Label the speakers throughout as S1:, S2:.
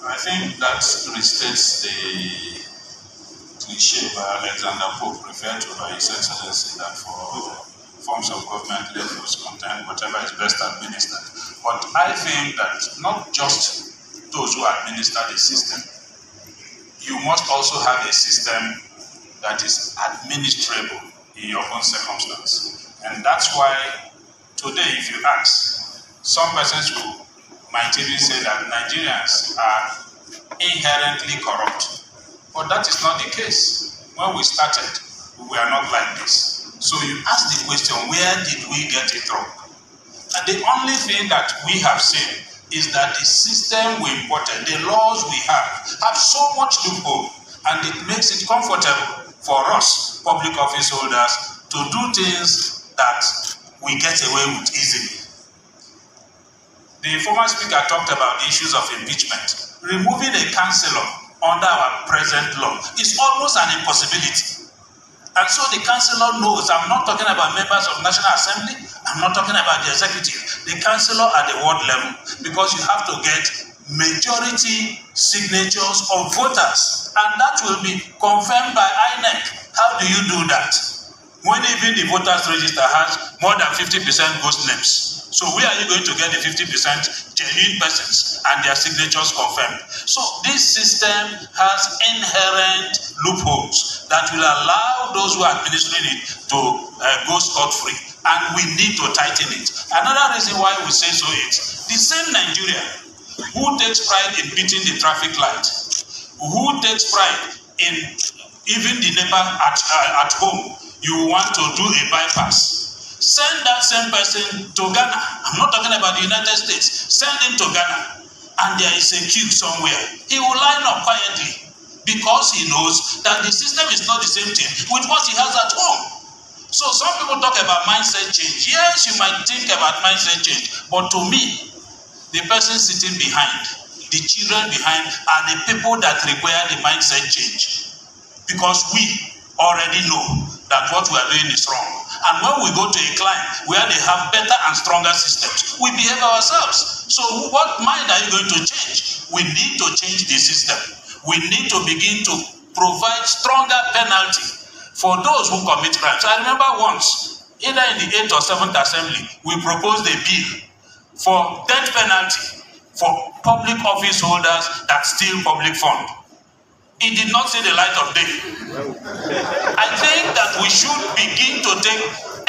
S1: I think that restates the cliche by Alexander Pope referred to by His Excellency that for forms of government let those contain whatever is best administered. But I think that not just those who administer the system, you must also have a system that is administrable in your own circumstance. And that's why today, if you ask, some persons who might even say that Nigerians are inherently corrupt. But that is not the case. When we started, we were not like this. So you ask the question, where did we get it wrong? And the only thing that we have seen is that the system we imported, the laws we have so much loophole, and it makes it comfortable for us, public office holders, to do things that we get away with easily. The former speaker talked about the issues of impeachment. Removing a councillor under our present law is almost an impossibility. And so the councillor knows, I'm not talking about members of National Assembly, I'm not talking about the executive, the councillor at the ward level, because you have to get majority signatures of voters, and that will be confirmed by INEC. How do you do that? When even the voters register has more than 50% ghost names. So where are you going to get the 50% genuine persons and their signatures confirmed? So this system has inherent loopholes that will allow those who are administering it to go scot-free, and we need to tighten it. Another reason why we say so is the same Nigerian who takes pride in beating the traffic light, who takes pride in even the neighbor at home, you want to do a bypass. Send that same person to Ghana. I'm not talking about the United States. Send him to Ghana, and there is a queue somewhere. He will line up quietly because he knows that the system is not the same thing with what he has at home. So some people talk about mindset change. Yes, you might think about mindset change, but to me, the person sitting behind, the children behind, are the people that require the mindset change, because we already know that what we are doing is wrong. And when we go to a client where they have better and stronger systems, we behave ourselves. So what mind are you going to change? We need to change the system. We need to begin to provide stronger penalty for those who commit crimes. I remember once, either in the 8th or 7th Assembly, we proposed a bill for death penalty for public office holders that steal public fund. It did not see the light of day. I think that we should begin to take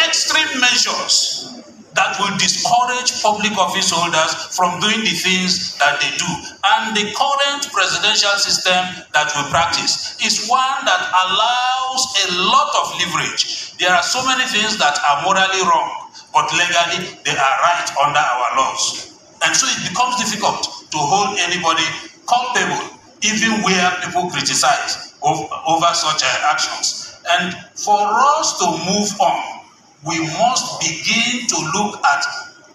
S1: extreme measures that will discourage public office holders from doing the things that they do. And the current presidential system that we practice is one that allows a lot of leverage. There are so many things that are morally wrong, but legally they are right under our laws. And so it becomes difficult to hold anybody culpable, even where people criticize over such actions. And for us to move on, we must begin to look at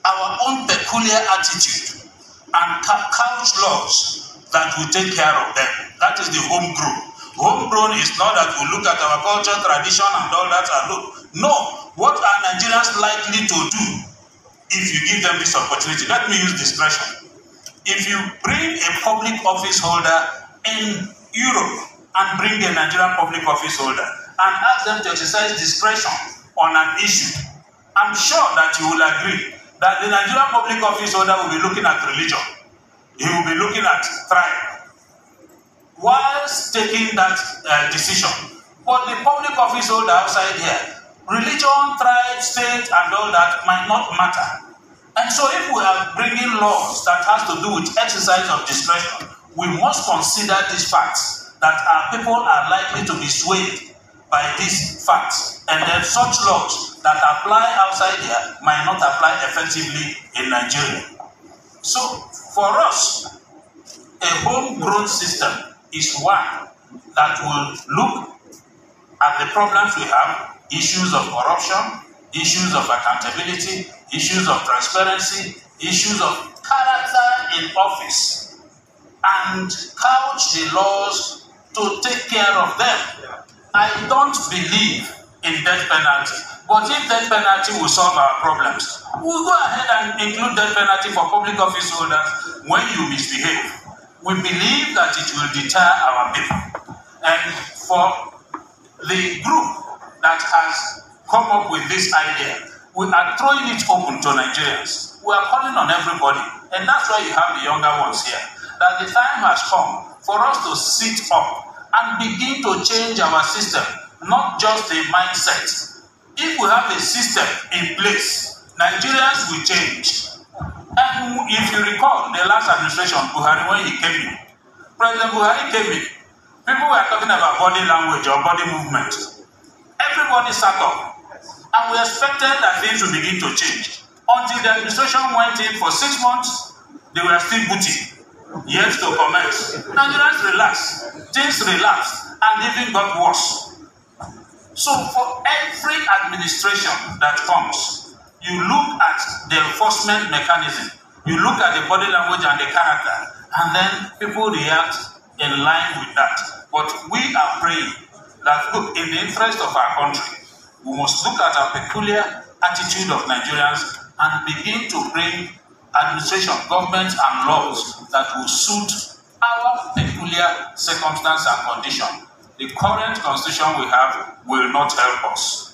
S1: our own peculiar attitude and couch laws that will take care of them. That is the homegrown. Homegrown is not that we look at our culture, tradition, and all that and look. No, what are Nigerians likely to do if you give them this opportunity? Let me use discretion. If you bring a public office holder in Europe and bring a Nigerian public office holder and ask them to exercise discretion on an issue, I'm sure that you will agree that the Nigerian public office holder will be looking at religion. He will be looking at tribe whilst taking that decision. But the public office holder outside here, religion, tribe, state, and all that might not matter. And so if we are bringing laws that has to do with exercise of discretion, we must consider these facts, that our people are likely to be swayed by these facts. And then such laws that apply outside here might not apply effectively in Nigeria. So for us, a homegrown system is one that will look at the problems we have, issues of corruption, issues of accountability, issues of transparency, issues of character in office, and couch the laws to take care of them. I don't believe in death penalty, but if death penalty will solve our problems, we'll go ahead and include death penalty for public office holders when you misbehave. We believe that it will deter our people. And for the group that has come up with this idea, we are throwing it open to Nigerians. We are calling on everybody. And that's why you have the younger ones here. That the time has come for us to sit up and begin to change our system, not just a mindset. If we have a system in place, Nigerians will change. And if you recall the last administration, Buhari, when he came in, President Buhari came in, people were talking about body language or body movement. Everybody sat up, and we expected that things would begin to change. Until the administration went in for 6 months, they were still booting, yet to commence. Nigerians relaxed, things relaxed, and even got worse. So for every administration that comes, you look at the enforcement mechanism, you look at the body language and the character, and then people react in line with that. But we are praying that, look, in the interest of our country, we must look at our peculiar attitude of Nigerians and begin to bring administration, government, and laws that will suit our peculiar circumstance and condition. The current constitution we have will not help us.